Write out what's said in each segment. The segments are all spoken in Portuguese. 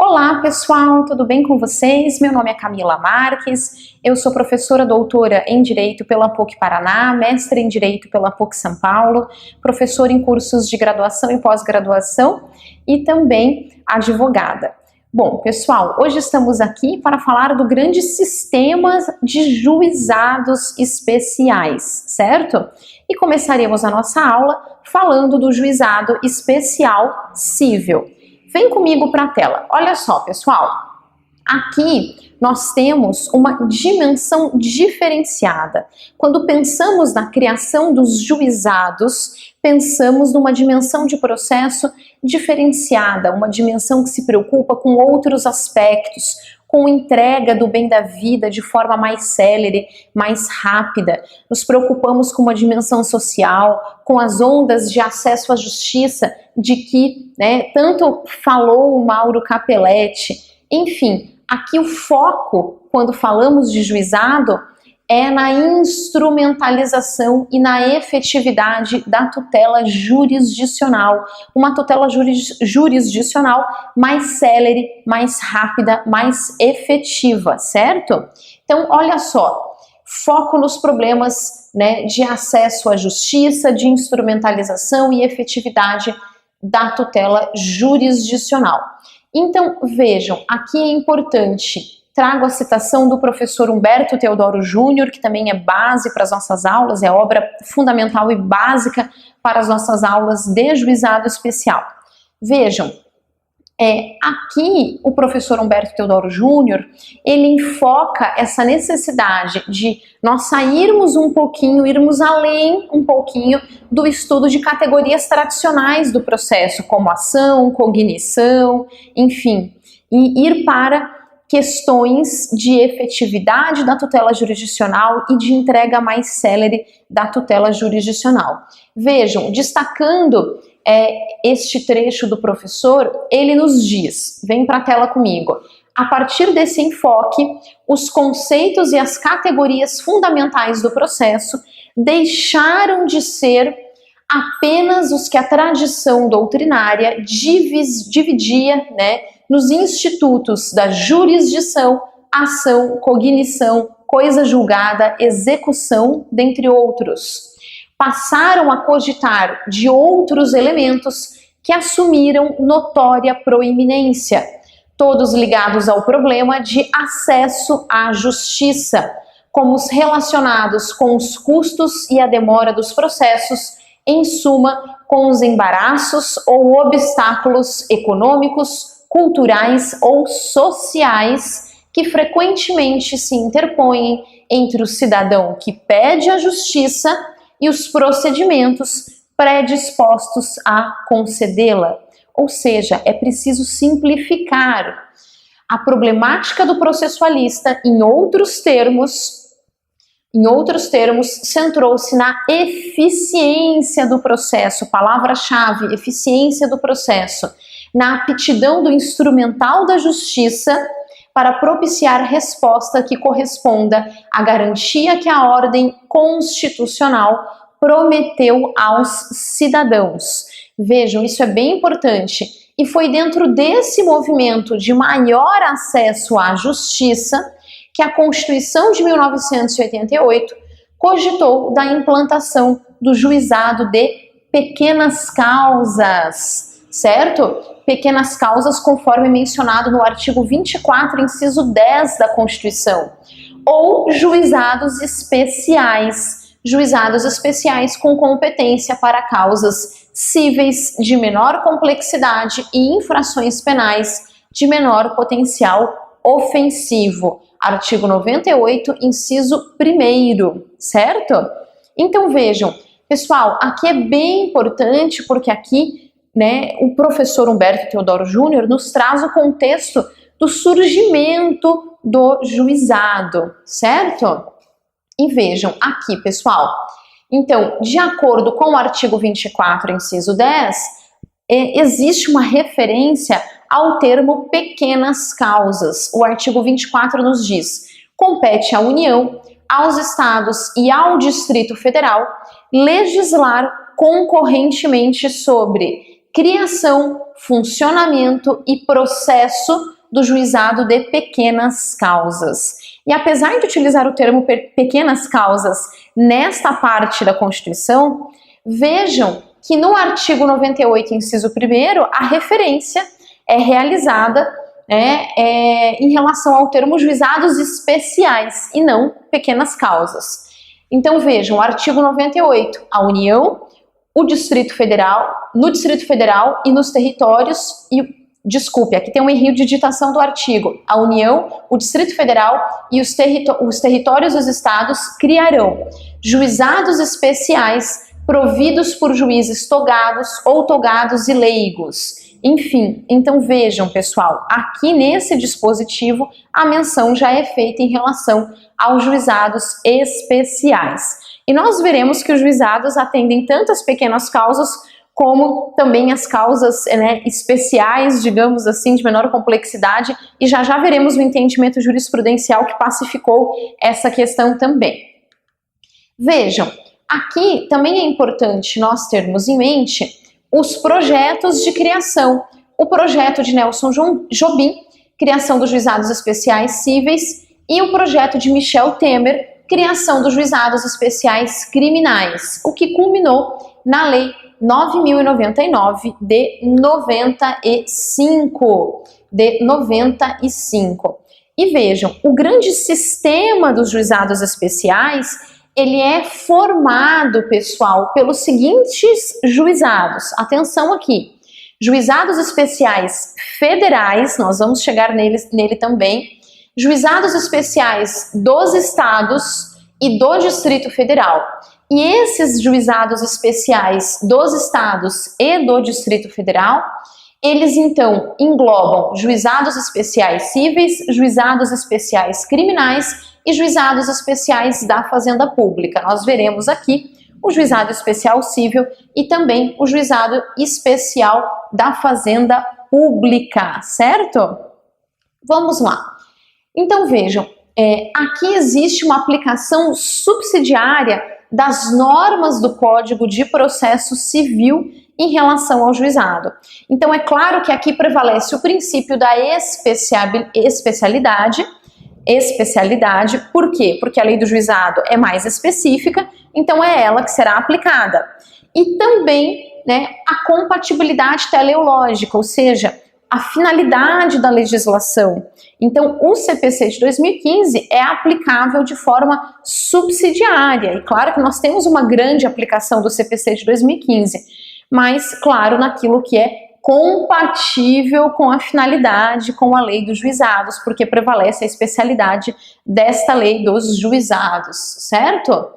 Olá pessoal, tudo bem com vocês? Meu nome é Camila Marques, eu sou professora doutora em Direito pela PUC Paraná, mestre em Direito pela PUC São Paulo, professora em cursos de graduação e pós-graduação e também advogada. Bom, pessoal, hoje estamos aqui para falar do grande sistema de juizados especiais, certo? E começaremos a nossa aula falando do juizado especial civil. Vem comigo para a tela. Olha só, pessoal. Aqui nós temos uma dimensão diferenciada. Quando pensamos na criação dos juizados, pensamos numa dimensão de processo diferenciada, uma dimensão que se preocupa com outros aspectos, com entrega do bem da vida de forma mais célere, mais rápida. Nos preocupamos com uma dimensão social, com as ondas de acesso à justiça, de que tanto falou o Mauro Capelletti. Enfim, aqui o foco, quando falamos de juizado, é na instrumentalização e na efetividade da tutela jurisdicional. Uma tutela jurisdicional mais célere, mais rápida, mais efetiva, certo? Então, olha só, foco nos problemas de acesso à justiça, de instrumentalização e efetividade da tutela jurisdicional. Então, vejam, aqui é importante. Trago a citação do professor Humberto Teodoro Júnior, que também é base para as nossas aulas, é obra fundamental e básica para as nossas aulas de juizado especial. Vejam, aqui o professor Humberto Teodoro Júnior, ele enfoca essa necessidade de nós sairmos um pouquinho, irmos além um pouquinho do estudo de categorias tradicionais do processo, como ação, cognição, enfim, e ir para questões de efetividade da tutela jurisdicional e de entrega mais célere da tutela jurisdicional. Vejam, destacando este trecho do professor, ele nos diz, vem para a tela comigo, a partir desse enfoque, os conceitos e as categorias fundamentais do processo deixaram de ser apenas os que a tradição doutrinária dividia, nos institutos da jurisdição, ação, cognição, coisa julgada, execução, dentre outros. Passaram a cogitar de outros elementos que assumiram notória proeminência, todos ligados ao problema de acesso à justiça, como os relacionados com os custos e a demora dos processos, em suma, com os embaraços ou obstáculos econômicos, culturais ou sociais que frequentemente se interpõem entre o cidadão que pede a justiça e os procedimentos predispostos a concedê-la. Ou seja, é preciso simplificar. A problemática do processualista, em outros termos, centrou-se na eficiência do processo, palavra-chave, eficiência do processo, na aptidão do instrumental da justiça para propiciar resposta que corresponda à garantia que a ordem constitucional prometeu aos cidadãos. Vejam, isso é bem importante. E foi dentro desse movimento de maior acesso à justiça que a Constituição de 1988 cogitou da implantação do juizado de pequenas causas, certo? Pequenas causas conforme mencionado no artigo 24, inciso 10 da Constituição, ou juizados especiais com competência para causas cíveis de menor complexidade e infrações penais de menor potencial ofensivo. Artigo 98, inciso 1º, certo? Então vejam, pessoal, aqui é bem importante porque aqui o professor Humberto Teodoro Júnior nos traz o contexto do surgimento do juizado, certo? E vejam aqui, pessoal, então, de acordo com o artigo 24, inciso 10, existe uma referência ao termo pequenas causas. O artigo 24 nos diz: compete à União, aos Estados e ao Distrito Federal legislar concorrentemente sobre criação, funcionamento e processo do juizado de pequenas causas. E apesar de utilizar o termo pequenas causas nesta parte da Constituição, vejam que no artigo 98, inciso 1º, a referência é realizada em relação ao termo juizados especiais e não pequenas causas. Então vejam, o artigo 98, a União, o Distrito Federal, no Distrito Federal e nos territórios, desculpe, aqui tem um erro de digitação do artigo, a União, o Distrito Federal e os territórios dos estados criarão juizados especiais providos por juízes togados ou togados e leigos. Enfim, então vejam, pessoal, aqui nesse dispositivo a menção já é feita em relação aos juizados especiais. E nós veremos que os juizados atendem tanto as pequenas causas como também as causas especiais, digamos assim, de menor complexidade, e já veremos o entendimento jurisprudencial que pacificou essa questão também. Vejam, aqui também é importante nós termos em mente os projetos de criação. O projeto de Nelson Jobim, criação dos juizados especiais cíveis, e o projeto de Michel Temer, criação dos juizados especiais criminais, o que culminou na Lei 9.099 de 95. E vejam, o grande sistema dos juizados especiais, ele é formado, pessoal, pelos seguintes juizados. Atenção aqui. Juizados especiais federais, nós vamos chegar nele também. Juizados especiais dos estados e do Distrito Federal. E esses juizados especiais dos estados e do Distrito Federal, eles então englobam juizados especiais cíveis, juizados especiais criminais e juizados especiais da Fazenda Pública. Nós veremos aqui o juizado especial civil e também o juizado especial da Fazenda Pública, certo? Vamos lá. Então vejam, aqui existe uma aplicação subsidiária das normas do Código de Processo Civil em relação ao juizado. Então é claro que aqui prevalece o princípio da especialidade. Por quê? Porque a lei do juizado é mais específica, então é ela que será aplicada. E também a compatibilidade teleológica, ou seja, a finalidade da legislação. Então, o CPC de 2015 é aplicável de forma subsidiária. E claro que nós temos uma grande aplicação do CPC de 2015, mas, claro, naquilo que é compatível com a finalidade, com a lei dos juizados, porque prevalece a especialidade desta lei dos juizados, certo?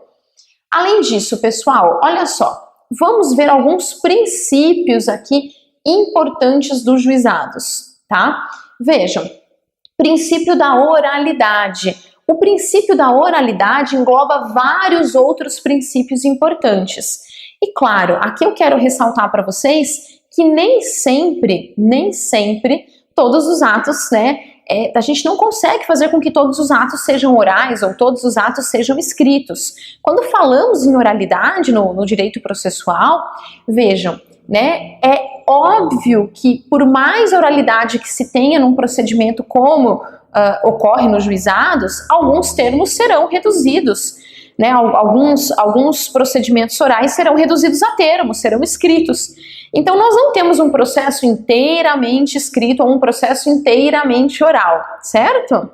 Além disso, pessoal, olha só, vamos ver alguns princípios aqui importantes dos juizados, tá? Vejam, princípio da oralidade. O princípio da oralidade engloba vários outros princípios importantes. E claro, aqui eu quero ressaltar para vocês que nem sempre todos os atos, a gente não consegue fazer com que todos os atos sejam orais ou todos os atos sejam escritos. Quando falamos em oralidade no direito processual, vejam, é óbvio que por mais oralidade que se tenha num procedimento como ocorre nos juizados, alguns termos serão reduzidos, alguns procedimentos orais serão reduzidos a termos, serão escritos. Então nós não temos um processo inteiramente escrito ou um processo inteiramente oral, certo?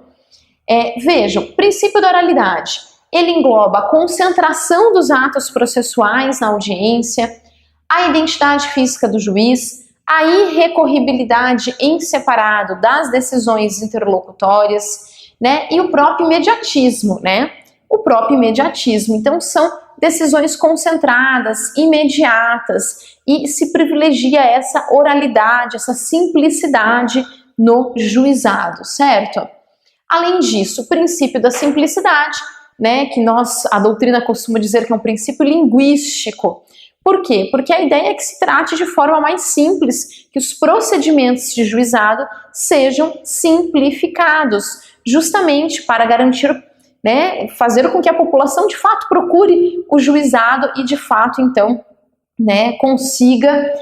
Vejam, princípio da oralidade, ele engloba a concentração dos atos processuais na audiência, a identidade física do juiz, a irrecorribilidade em separado das decisões interlocutórias, e o próprio imediatismo, O próprio imediatismo. Então, são decisões concentradas, imediatas, e se privilegia essa oralidade, essa simplicidade no juizado, certo? Além disso, o princípio da simplicidade, que a doutrina costuma dizer que é um princípio linguístico. Por quê? Porque a ideia é que se trate de forma mais simples, que os procedimentos de juizado sejam simplificados, justamente para garantir, né, fazer com que a população de fato procure o juizado e de fato, então, né, consiga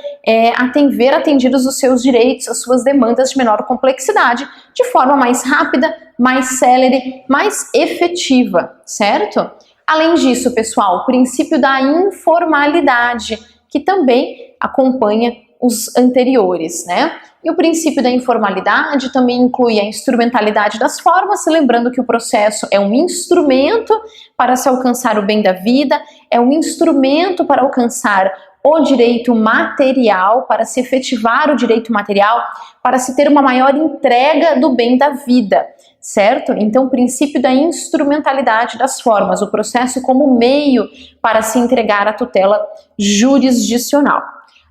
ver atendidos os seus direitos, as suas demandas de menor complexidade, de forma mais rápida, mais célere, mais efetiva, certo? Além disso, pessoal, o princípio da informalidade, que também acompanha os anteriores, né? E o princípio da informalidade também inclui a instrumentalidade das formas, lembrando que o processo é um instrumento para se alcançar o bem da vida, é um instrumento para alcançar o direito material, para se efetivar o direito material, para se ter uma maior entrega do bem da vida, certo? Então, o princípio da instrumentalidade das formas, o processo como meio para se entregar à tutela jurisdicional.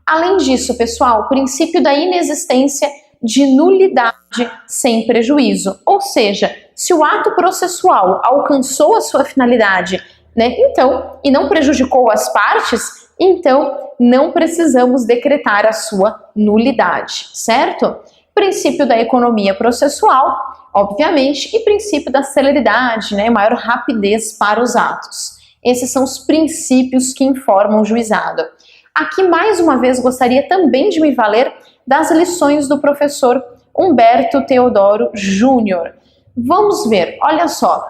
Além disso, pessoal, o princípio da inexistência de nulidade sem prejuízo, ou seja, se o ato processual alcançou a sua finalidade, né, então, e não prejudicou as partes, então não precisamos decretar a sua nulidade, certo? Princípio da economia processual, obviamente, e princípio da celeridade, né, maior rapidez para os atos. Esses são os princípios que informam o juizado. Aqui, mais uma vez, gostaria também de me valer das lições do professor Humberto Teodoro Júnior. Vamos ver, olha só,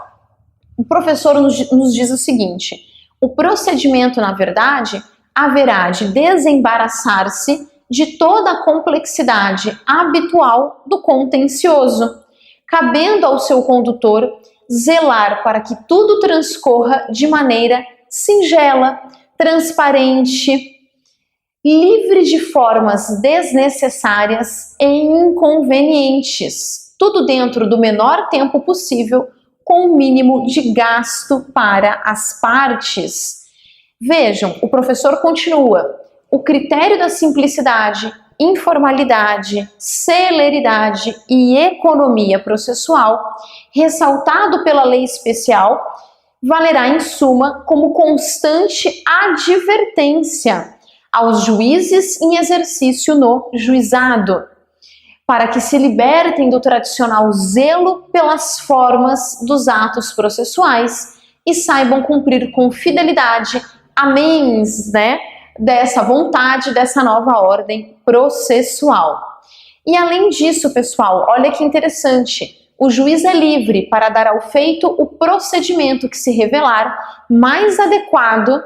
o professor nos diz o seguinte: o procedimento, na verdade, haverá de desembaraçar-se de toda a complexidade habitual do contencioso, cabendo ao seu condutor zelar para que tudo transcorra de maneira singela, transparente, livre de formas desnecessárias e inconvenientes, tudo dentro do menor tempo possível, com o mínimo de gasto para as partes. Vejam, o professor continua: o critério da simplicidade, informalidade, celeridade e economia processual, ressaltado pela lei especial, valerá em suma como constante advertência aos juízes em exercício no juizado, para que se libertem do tradicional zelo pelas formas dos atos processuais e saibam cumprir com fidelidade a mens, né, dessa vontade, dessa nova ordem processual. E além disso, pessoal, olha que interessante, o juiz é livre para dar ao feito o procedimento que se revelar mais adequado,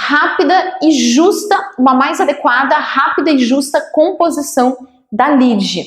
rápida e justa, uma mais adequada, rápida e justa composição da lide.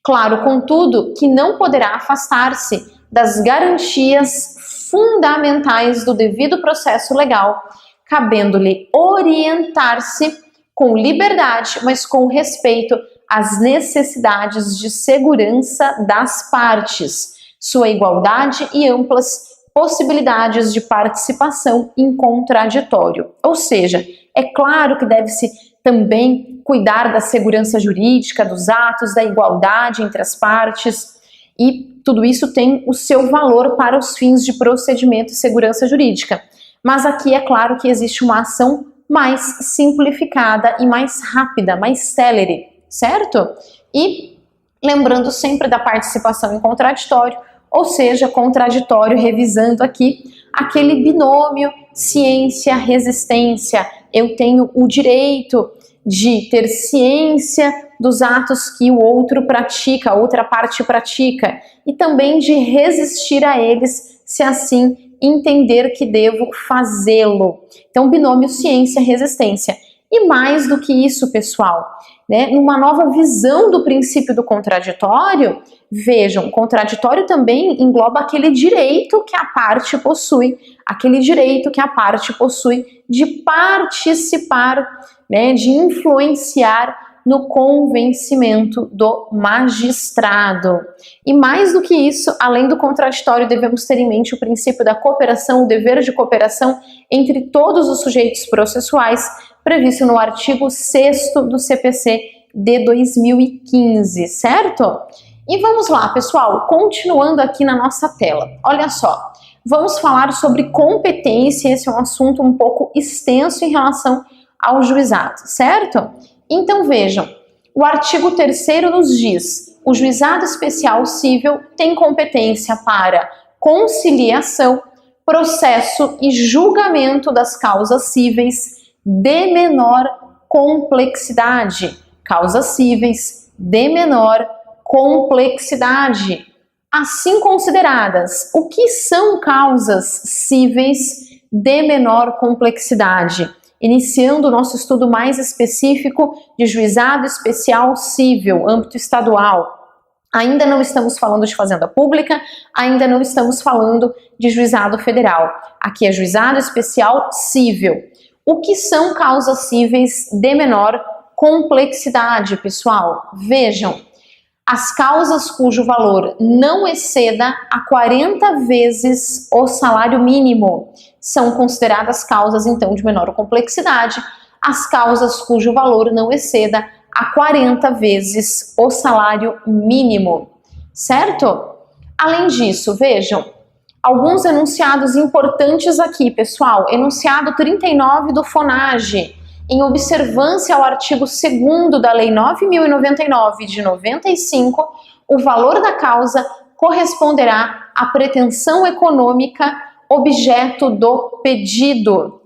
Claro, contudo, que não poderá afastar-se das garantias fundamentais do devido processo legal, cabendo-lhe orientar-se com liberdade, mas com respeito às necessidades de segurança das partes, sua igualdade e amplas possibilidades de participação em contraditório. Ou seja, é claro que deve-se também cuidar da segurança jurídica, dos atos, da igualdade entre as partes, e tudo isso tem o seu valor para os fins de procedimento e segurança jurídica. Mas aqui é claro que existe uma ação mais simplificada e mais rápida, mais célere, certo? E lembrando sempre da participação em contraditório, ou seja, contraditório, revisando aqui aquele binômio ciência-resistência. Eu tenho o direito de ter ciência dos atos que o outro pratica, a outra parte pratica, e também de resistir a eles, se assim entender que devo fazê-lo. Então, binômio ciência-resistência. E mais do que isso, pessoal, né, numa nova visão do princípio do contraditório, vejam, contraditório também engloba aquele direito que a parte possui, de participar, né, de influenciar no convencimento do magistrado. E mais do que isso, além do contraditório, devemos ter em mente o princípio da cooperação, o dever de cooperação entre todos os sujeitos processuais, previsto no artigo 6º do CPC de 2015, certo? E vamos lá, pessoal, continuando aqui na nossa tela. Olha só, vamos falar sobre competência. Esse é um assunto um pouco extenso em relação ao juizado, certo? Então vejam, o artigo 3º nos diz: o juizado especial cível tem competência para conciliação, processo e julgamento das causas cíveis de menor complexidade. Causas cíveis de menor complexidade. Assim consideradas, o que são causas cíveis de menor complexidade? Iniciando o nosso estudo mais específico de juizado especial cível, âmbito estadual. Ainda não estamos falando de fazenda pública, ainda não estamos falando de juizado federal. Aqui é juizado especial cível. O que são causas cíveis de menor complexidade, pessoal? Vejam, as causas cujo valor não exceda a 40 vezes o salário mínimo são consideradas causas, então, de menor complexidade. As causas cujo valor não exceda a 40 vezes o salário mínimo, certo? Além disso, vejam, alguns enunciados importantes aqui, pessoal. Enunciado 39 do FONAGE, em observância ao artigo 2º da Lei 9.099 de 95, o valor da causa corresponderá à pretensão econômica objeto do pedido.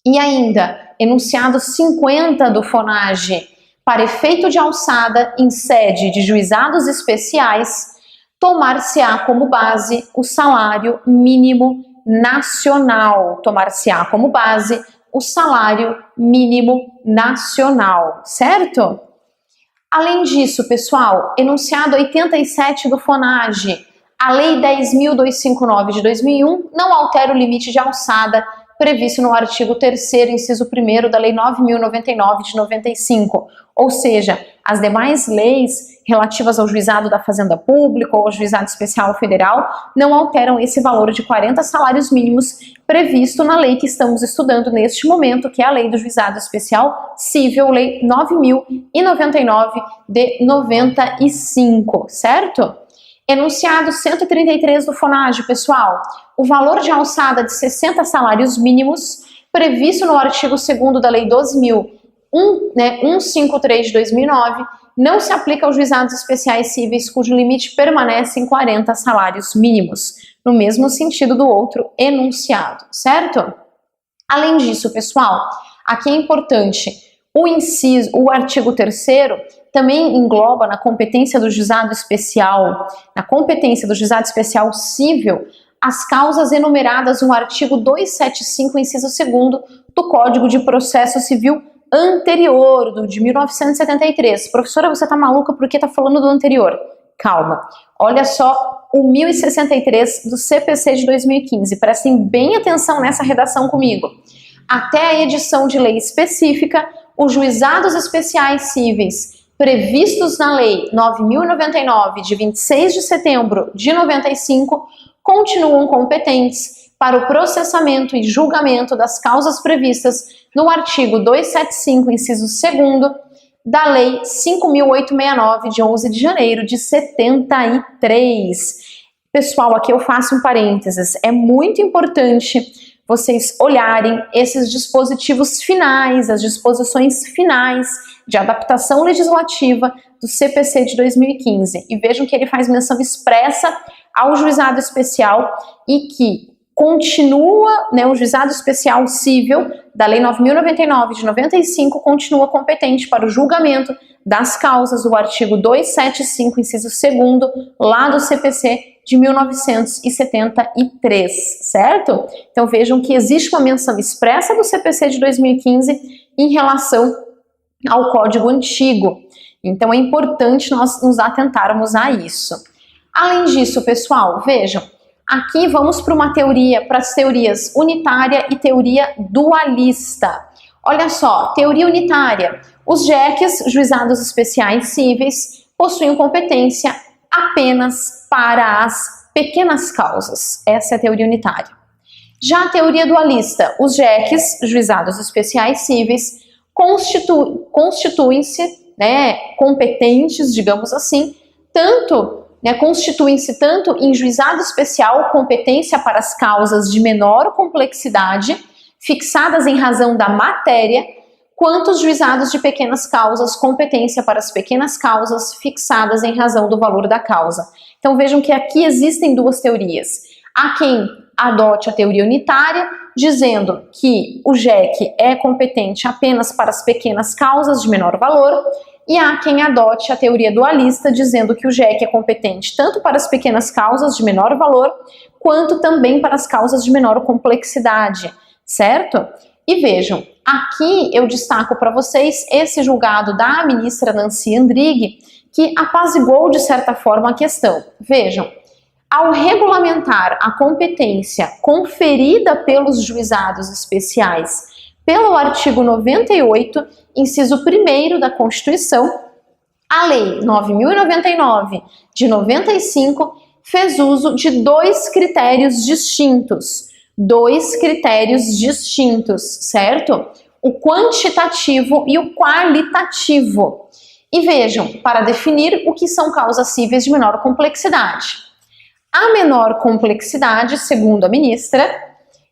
E ainda, enunciado 50 do FONAGE, para efeito de alçada em sede de juizados especiais, tomar-se-á como base o salário mínimo nacional. Tomar-se-á como base o salário mínimo nacional, certo? Além disso, pessoal, enunciado 87 do FONAGE, a Lei 10.259 de 2001 não altera o limite de alçada previsto no artigo 3º, inciso 1º da Lei 9.099 de 95, ou seja, as demais leis relativas ao juizado da Fazenda Pública ou ao juizado especial federal não alteram esse valor de 40 salários mínimos previsto na lei que estamos estudando neste momento, que é a Lei do Juizado Especial Cível, Lei 9.099 de 95, certo? Enunciado 133 do FONAGE, pessoal, o valor de alçada de 60 salários mínimos previsto no artigo 2º da Lei 12.153 de 2009 não se aplica aos juizados especiais cíveis cujo limite permanece em 40 salários mínimos, no mesmo sentido do outro enunciado, certo? Além disso, pessoal, aqui é importante, o artigo 3º também engloba na competência do juizado especial, na competência do juizado especial cível, as causas enumeradas no artigo 275, inciso 2º do Código de Processo Civil anterior, de 1973. Professora, você tá maluca porque tá falando do anterior? Calma. Olha só o 1063 do CPC de 2015. Prestem bem atenção nessa redação comigo. Até a edição de lei específica, os juizados especiais cíveis previstos na Lei 9.099, de 26 de setembro de 95, continuam competentes para o processamento e julgamento das causas previstas no artigo 275, inciso 2º, da Lei 5.869, de 11 de janeiro de 73. Pessoal, aqui eu faço um parênteses. É muito importante vocês olharem esses dispositivos finais, as disposições finais de adaptação legislativa do CPC de 2015 e vejam que ele faz menção expressa ao juizado especial e que continua, o juizado especial cível da Lei 9.099 de 95 continua competente para o julgamento das causas do artigo 275, inciso 2º, lá do CPC de 1973, certo? Então vejam que existe uma menção expressa do CPC de 2015 em relação ao Código Antigo. Então é importante nós nos atentarmos a isso. Além disso, pessoal, vejam, aqui vamos para uma teoria, para as teorias unitária e teoria dualista. Olha só, teoria unitária. Os JECs, juizados especiais cíveis, possuem competência apenas para as pequenas causas. Essa é a teoria unitária. Já a teoria dualista, os JECs, juizados especiais cíveis, constituem-se competentes, digamos assim, constituem-se tanto em juizado especial competência para as causas de menor complexidade, fixadas em razão da matéria, quanto os juizados de pequenas causas, competência para as pequenas causas fixadas em razão do valor da causa. Então vejam que aqui existem duas teorias. Há quem adote a teoria unitária, dizendo que o JEC é competente apenas para as pequenas causas de menor valor, e há quem adote a teoria dualista, dizendo que o JEC é competente tanto para as pequenas causas de menor valor, quanto também para as causas de menor complexidade, certo? E vejam, aqui eu destaco para vocês esse julgado da ministra Nancy Andrighi, que apaziguou de certa forma a questão. Vejam, ao regulamentar a competência conferida pelos juizados especiais pelo artigo 98, inciso 1º da Constituição, a Lei 9.099 de 95 fez uso de dois critérios distintos. Certo? O quantitativo e o qualitativo. E vejam, para definir o que são causas cíveis de menor complexidade. A menor complexidade, segundo a ministra,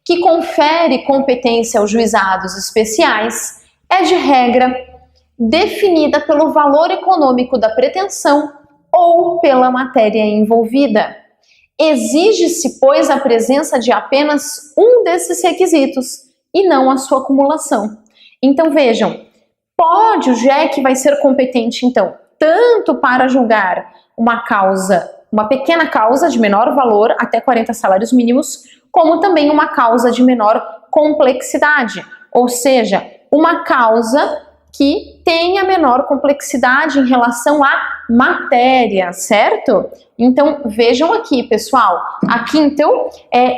que confere competência aos juizados especiais, é de regra definida pelo valor econômico da pretensão ou pela matéria envolvida. Exige-se, pois, a presença de apenas um desses requisitos e não a sua acumulação. Então vejam, o JEC vai ser competente, então, tanto para julgar uma pequena causa de menor valor, até 40 salários mínimos, como também uma causa de menor complexidade, ou seja, uma causa que tenha menor complexidade em relação à matéria, certo? Então, vejam aqui, pessoal, aqui então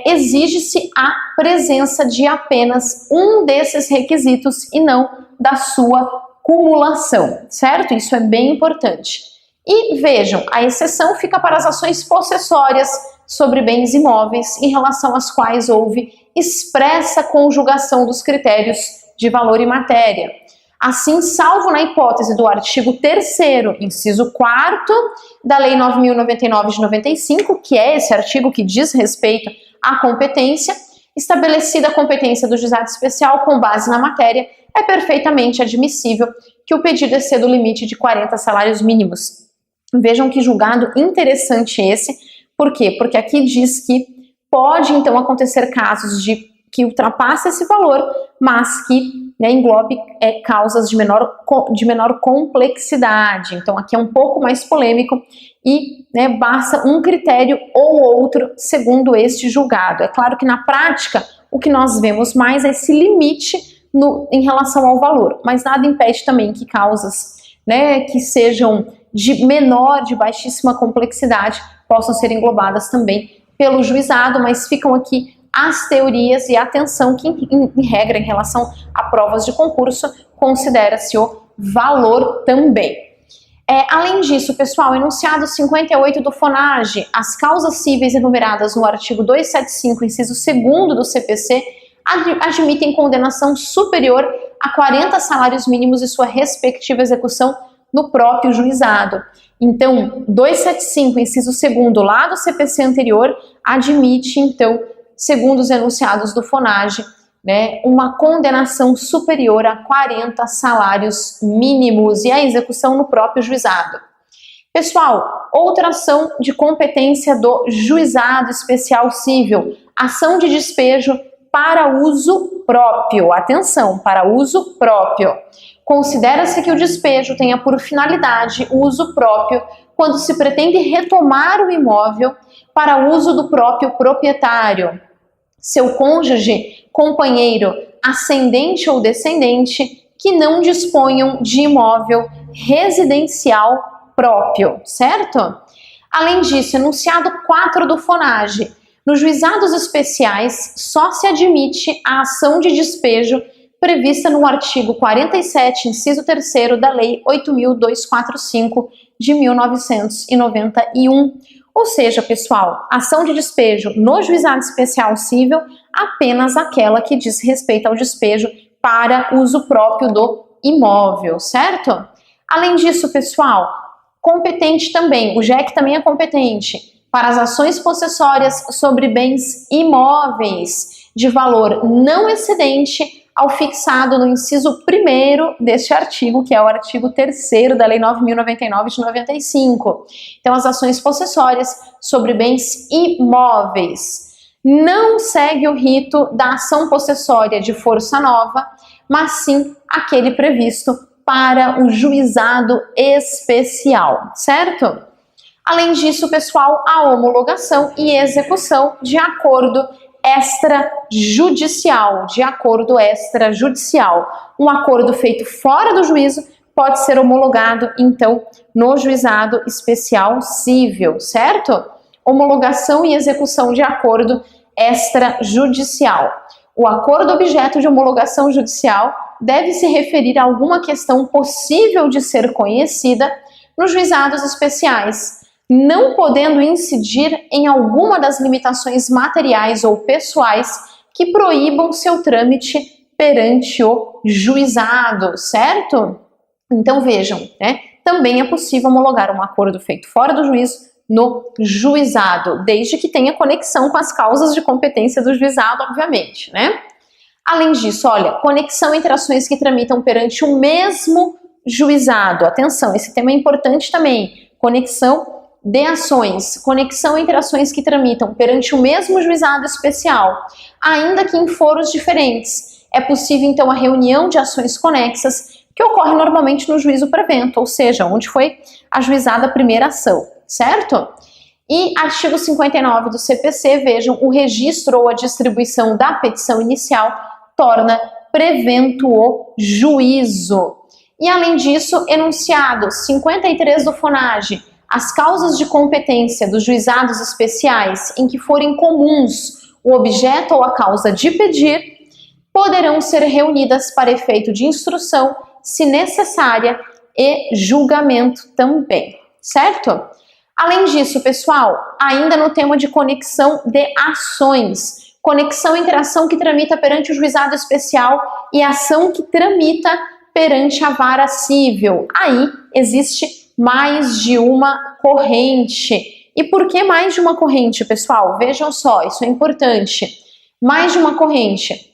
exige-se a presença de apenas um desses requisitos e não da sua cumulação, certo? Isso é bem importante. E vejam, a exceção fica para as ações possessórias sobre bens imóveis em relação às quais houve expressa conjugação dos critérios de valor e matéria. Assim, salvo na hipótese do artigo 3º, inciso 4º da Lei 9.099 de 95, que é esse artigo que diz respeito à competência, estabelecida a competência do juizado especial com base na matéria, é perfeitamente admissível que o pedido exceda o limite de 40 salários mínimos. Vejam que julgado interessante esse. Por quê? Porque aqui diz que pode então acontecer casos que ultrapasse esse valor, mas que englobe causas de menor complexidade. Então aqui é um pouco mais polêmico e basta um critério ou outro segundo este julgado. É claro que na prática o que nós vemos mais é esse limite em relação ao valor, mas nada impede também que causas que sejam de baixíssima complexidade possam ser englobadas também pelo juizado, mas ficam aqui as teorias e atenção que, em regra, em relação a provas de concurso, considera-se o valor também. Além disso, pessoal, enunciado 58 do FONAGE, as causas cíveis enumeradas no artigo 275, inciso 2º do CPC, admitem condenação superior a 40 salários mínimos e sua respectiva execução no próprio juizado. Então, 275, inciso 2º, lá do CPC anterior, admite, então, segundo os enunciados do FONAGE, uma condenação superior a 40 salários mínimos e a execução no próprio juizado. Pessoal, outra ação de competência do juizado especial civil, ação de despejo para uso próprio. Atenção, para uso próprio. Considera-se que o despejo tenha por finalidade o uso próprio quando se pretende retomar o imóvel para uso do próprio proprietário, seu cônjuge, companheiro, ascendente ou descendente que não disponham de imóvel residencial próprio, certo? Além disso, enunciado 4 do FONAGE, nos juizados especiais só se admite a ação de despejo prevista no artigo 47, inciso 3º da Lei 8.245 de 1991. Ou seja, pessoal, ação de despejo no juizado especial civil, apenas aquela que diz respeito ao despejo para uso próprio do imóvel, certo? Além disso, pessoal, competente também, o JEC também é competente para as ações possessórias sobre bens imóveis de valor não excedente ao fixado no inciso 1º deste artigo, que é o artigo 3º da Lei 9.099 de 95. Então, as ações possessórias sobre bens imóveis não segue o rito da ação possessória de força nova, mas sim aquele previsto para o juizado especial, certo? Além disso, pessoal, a homologação e execução de acordo extrajudicial, Um acordo feito fora do juízo pode ser homologado, então, no juizado especial civil, certo? Homologação e execução de acordo extrajudicial. O acordo objeto de homologação judicial deve se referir a alguma questão possível de ser conhecida nos juizados especiais, não podendo incidir em alguma das limitações materiais ou pessoais que proíbam seu trâmite perante o juizado, certo? Então vejam, né? Também é possível homologar um acordo feito fora do juízo no juizado, desde que tenha conexão com as causas de competência do juizado, obviamente, né? Além disso, olha, conexão entre ações que tramitam perante o mesmo juizado. Atenção, esse tema é importante também. Conexão de ações, conexão entre ações que tramitam perante o mesmo juizado especial, ainda que em foros diferentes. É possível, então, a reunião de ações conexas, que ocorre normalmente no juízo prevento, ou seja, onde foi ajuizada a primeira ação, certo? E artigo 59 do CPC, vejam, o registro ou a distribuição da petição inicial torna prevento o juízo. E, além disso, enunciado 53 do FONAGE, as causas de competência dos juizados especiais em que forem comuns o objeto ou a causa de pedir, poderão ser reunidas para efeito de instrução, se necessária, e julgamento também, certo? Além disso, pessoal, ainda no tema de conexão de ações, conexão entre a ação que tramita perante o juizado especial e a ação que tramita perante a vara civil. Aí existe mais de uma corrente. E por que mais de uma corrente, pessoal? Vejam só, isso é importante. Mais de uma corrente.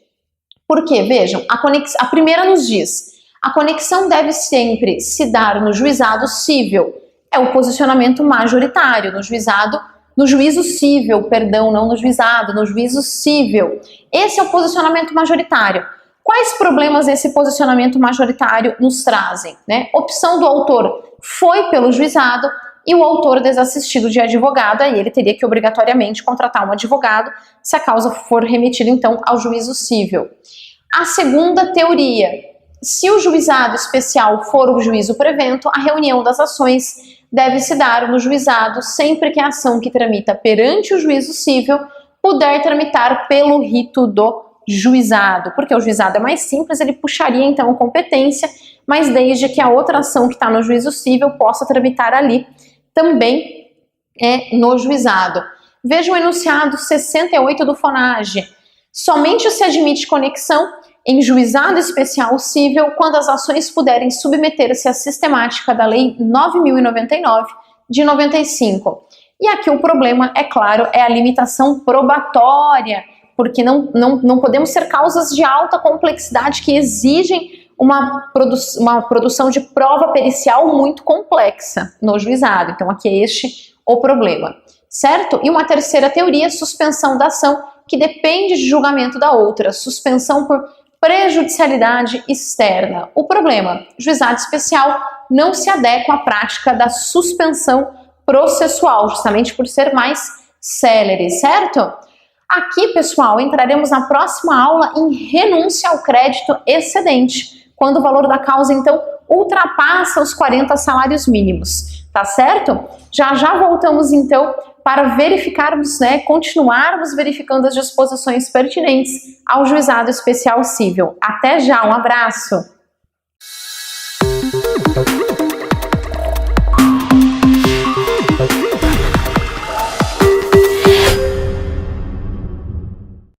Por quê? Vejam, a primeira nos diz, a conexão deve sempre se dar no juizado civil. É o posicionamento majoritário, no juízo civil, perdão, não no juizado, no juízo civil. Esse é o posicionamento majoritário. Quais problemas esse posicionamento majoritário nos trazem, né? Opção do autor foi pelo juizado e o autor desassistido de advogado, aí ele teria que obrigatoriamente contratar um advogado se a causa for remetida então ao juízo civil. A segunda teoria, se o juizado especial for o juízo prevento, a reunião das ações deve se dar no juizado sempre que a ação que tramita perante o juízo civil puder tramitar pelo rito do juizado, porque o juizado é mais simples, ele puxaria então a competência, mas desde que a outra ação que está no juízo civil possa tramitar ali, também é no juizado. Veja o enunciado 68 do FONAGE. Somente se admite conexão em juizado especial civil quando as ações puderem submeter-se à sistemática da Lei 9.099 de 95. E aqui o problema, é claro, é a limitação probatória, porque não podemos ser causas de alta complexidade que exigem uma produção de prova pericial muito complexa no juizado. Então aqui é este o problema, certo? E uma terceira teoria, suspensão da ação, que depende de julgamento da outra, suspensão por prejudicialidade externa. O problema, juizado especial não se adequa à prática da suspensão processual, justamente por ser mais célere, certo? Aqui, pessoal, entraremos na próxima aula em renúncia ao crédito excedente, quando o valor da causa, então, ultrapassa os 40 salários mínimos, tá certo? Já voltamos, então, para verificarmos, né, continuarmos verificando as disposições pertinentes ao juizado especial civil. Até já, um abraço!